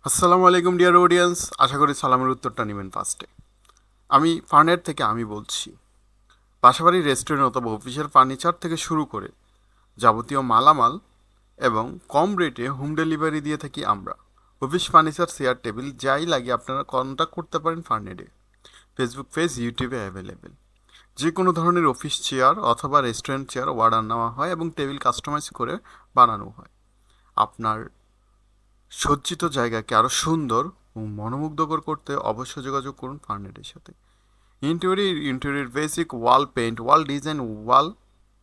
আসসালামু আলাইকুম dear audience, আশা করি সালামের উত্তরটা নেবেন ফার্স্টে। আমি ফার্নেট থেকে আমি বলছি। বাসাবাড়ি রেস্টুরেন্ট অথবা অফিসের ফার্নিচার থেকে শুরু করে যাবতীয় মালামাল এবং কম রেটে হোম ডেলিভারি দিয়ে থাকি আমরা। অফিস ফার্নিচার, চেয়ার, টেবিল যাই লাগে আপনারা কন্ট্যাক্ট করতে পারেন ফার্নেটে। ফেসবুক পেজ, ইউটিউবে অ্যাভেলেবেল। যে কোনো ধরনের অফিস চেয়ার অথবা রেস্টুরেন্ট চেয়ার অর্ডার নেওয়া হয় এবং টেবিল কাস্টমাইজ করে বানানো হয়। আপনার সজ্জিত জায়গাকে আরও সুন্দর ও মনোমুগ্ধকর করতে অবশ্যই যোগাযোগ করুন ফার্নেটের সাথে। Interior basic wall paint, wall design, wall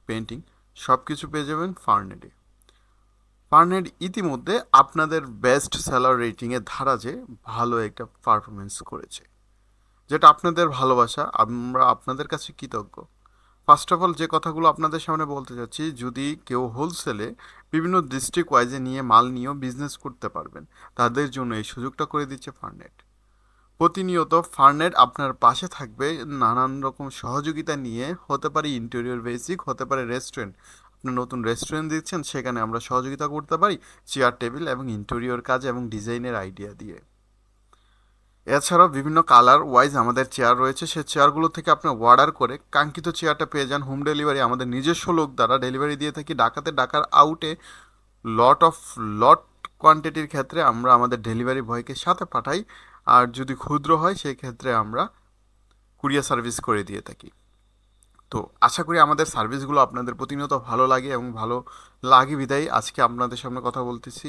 painting সব কিছু পেয়ে যাবেন ফার্নেটে। ফার্নেট ইতিমধ্যে আপনাদের বেস্ট সেলার রেটিংয়ে ধারাজে ভালো একটা পারফরমেন্স করেছে, যেটা আপনাদের ভালোবাসা, আমরা আপনাদের কাছে কৃতজ্ঞ। ফার্স্ট অফ অল যে কথাগুলো আপনাদের সামনে বলতে চাচ্ছি, যদি কেউ হোলসেলে বিভিন্ন ডিস্ট্রিক্ট ওয়াইজে নিয়ে মাল নিয়েও বিজনেস করতে পারবেন, তাদের জন্য এই সুযোগটা করে দিচ্ছে ফার্নেট। প্রতিনিয়ত ফার্নেট আপনার পাশে থাকবে নানান রকম সহযোগিতা নিয়ে। হতে পারে ইন্টেরিয়র বেসিক, হতে পারে রেস্টুরেন্ট। আপনি নতুন রেস্টুরেন্ট দিচ্ছেন, সেখানে আমরা সহযোগিতা করতে পারি চেয়ার টেবিল এবং ইন্টেরিয়র কাজ এবং ডিজাইনের আইডিয়া দিয়ে। এছাড়াও বিভিন্ন কালার ওয়াইজ আমাদের চেয়ার রয়েছে, সেই চেয়ারগুলো থেকে আপনি অর্ডার করে কাঙ্ক্ষিত চেয়ারটা পেয়ে যান। হোম ডেলিভারি আমাদের নিজস্ব লোক দ্বারা ডেলিভারি দিয়ে থাকি। ঢাকার আউটে লট অফ লট কোয়ান্টিটির ক্ষেত্রে আমরা আমাদের ডেলিভারি বয়কে সাথে পাঠাই। আর যদি ক্ষুদ্র হয় সেই ক্ষেত্রে আমরা কুরিয়ার সার্ভিস করে দিয়ে থাকি। তো আশা করি আমাদের সার্ভিসগুলো আপনাদের প্রতিনিয়ত ভালো লাগে এবং ভালো লাগে বিধায় আজকে আপনাদের সামনে কথা বলতেছি।